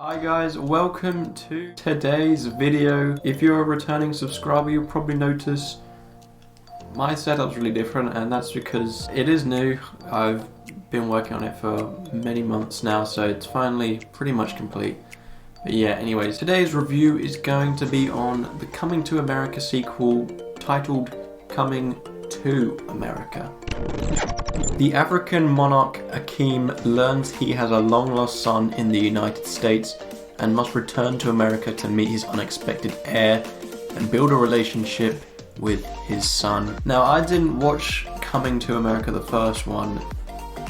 Hi guys, welcome to today's video. If you're a returning subscriber, you'll probably notice my setup's really different, and that's because it is new. I've been working on it for many months now, so it's finally pretty much complete. But yeah, anyways, today's review is going to be on the Coming to America sequel titled Coming to America. The African monarch Akeem learns he has a long-lost son in the United States and must return to America to meet his unexpected heir and build a relationship with his son. Now, I didn't watch Coming to America, the first one,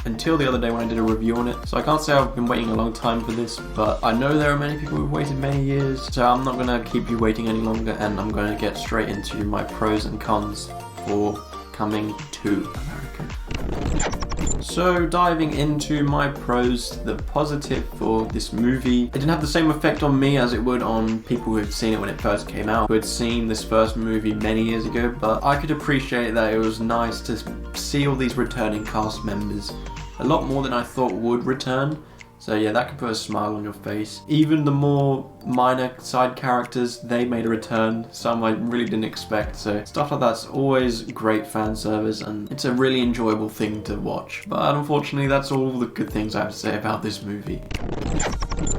until the other day when I did a review on it, so I can't say I've been waiting a long time for this, but I know there are many people who've waited many years, so I'm not going to keep you waiting any longer, and I'm going to get straight into my pros and cons for Coming to America. So diving into my pros, the positive for this movie, it didn't have the same effect on me as it would on people who had seen it when it first came out, who had seen this first movie many years ago, but I could appreciate that it was nice to see all these returning cast members, a lot more than I thought would return. So yeah, that could put a smile on your face. Even the more minor side characters, they made a return, some I really didn't expect, so stuff like that's always great fan service and it's a really enjoyable thing to watch. But unfortunately, that's all the good things I have to say about this movie.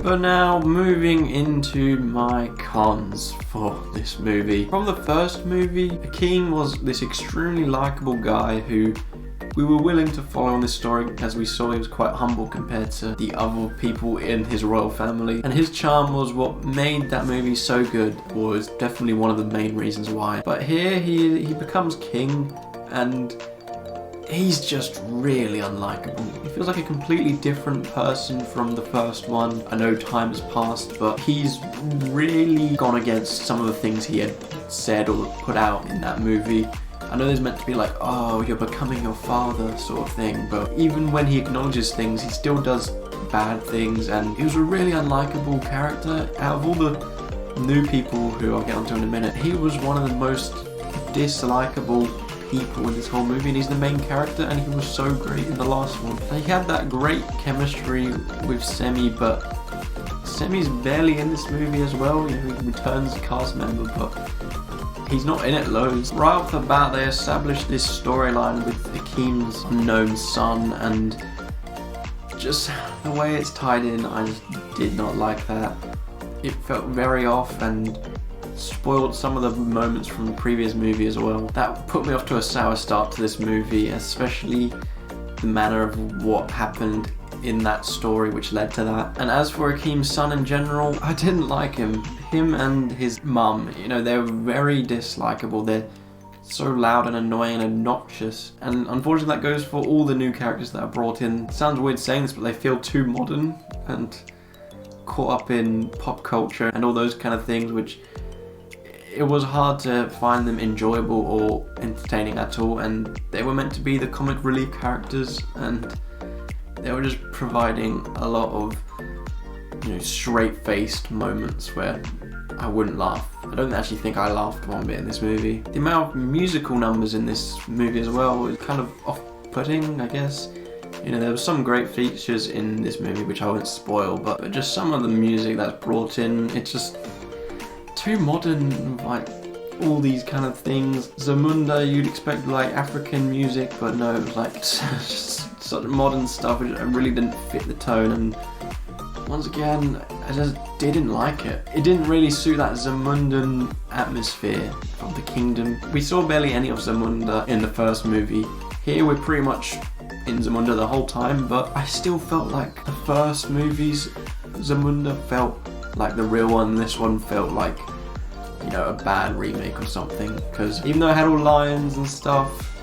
But now, moving into my cons for this movie. From the first movie, Akeem was this extremely likable guy who we were willing to follow on this story. As we saw, he was quite humble compared to the other people in his royal family. And his charm was what made that movie so good, was definitely one of the main reasons why. But here he becomes king and he's just really unlikable. He feels like a completely different person from the first one. I know time has passed, but he's really gone against some of the things he had said or put out in that movie. I know there's meant to be like, oh, you're becoming your father sort of thing, but even when he acknowledges things, he still does bad things, and he was a really unlikable character. Out of all the new people who I'll get onto in a minute, he was one of the most dislikable people in this whole movie, and he's the main character, and he was so great in the last one. And he had that great chemistry with Semi, but Semi's barely in this movie as well. You know, he returns a cast member, but he's not in it loads. Right off the bat, they established this storyline with Akeem's unknown son, and just the way it's tied in, I just did not like that. It felt very off and spoiled some of the moments from the previous movie as well. That put me off to a sour start to this movie, especially the manner of what happened in that story which led to that. And as for Akeem's son in general, I didn't like him. Him and his mum, you know, they're very dislikable. They're so loud and annoying and obnoxious. And unfortunately that goes for all the new characters that are brought in. It sounds weird saying this, but they feel too modern and caught up in pop culture and all those kind of things, which it was hard to find them enjoyable or entertaining at all. And they were meant to be the comic relief characters, and they were just providing a lot of, you know, straight-faced moments where I wouldn't laugh. I don't actually think I laughed one bit in this movie. The amount of musical numbers in this movie as well was kind of off-putting, I guess. You know, there were some great features in this movie which I won't spoil, but just some of the music that's brought in, it's just too modern, like all these kind of things. Zamunda, you'd expect like African music, but no, it was like just such modern stuff which really didn't fit the tone, and once again, I just didn't like it. It didn't really suit that Zamundan atmosphere of the kingdom. We saw barely any of Zamunda in the first movie. Here we're pretty much in Zamunda the whole time, but I still felt like the first movie's Zamunda felt like the real one. This one felt like, you know, a bad remake or something, because even though it had all lions and stuff,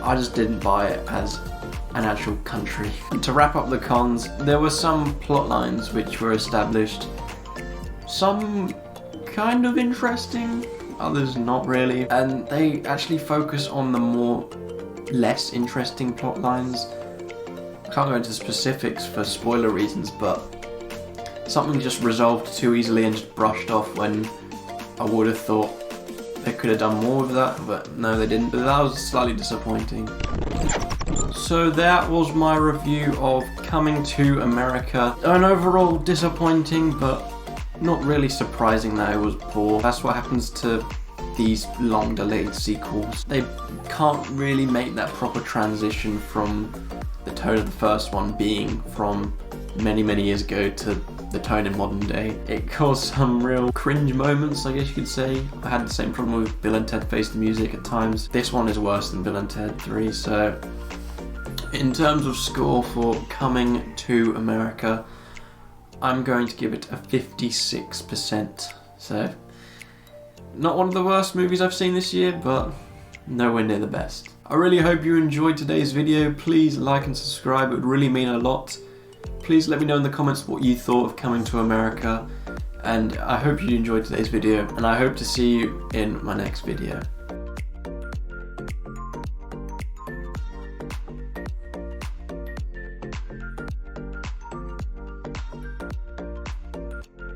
I just didn't buy it as an actual country. And to wrap up the cons, there were some plot lines which were established, some kind of interesting, others not really, and they actually focus on the more less interesting plot lines. I can't go into specifics for spoiler reasons, but something just resolved too easily and just brushed off when I would have thought they could have done more with that, but no, they didn't. But that was slightly disappointing. So that was my review of Coming to America. An overall disappointing, but not really surprising that it was poor. That's what happens to these long delayed sequels. They can't really make that proper transition from the tone of the first one being from many years ago to the tone in modern day. It caused some real cringe moments, I guess you could say. I had the same problem with Bill and Ted Face the Music at times. This one is worse than Bill and Ted 3, so in terms of score for Coming to America, I'm going to give it a 56%. So, not one of the worst movies I've seen this year, but nowhere near the best. I really hope you enjoyed today's video. Please like and subscribe, it would really mean a lot. Please let me know in the comments what you thought of Coming to America, and I hope you enjoyed today's video, and I hope to see you in my next video.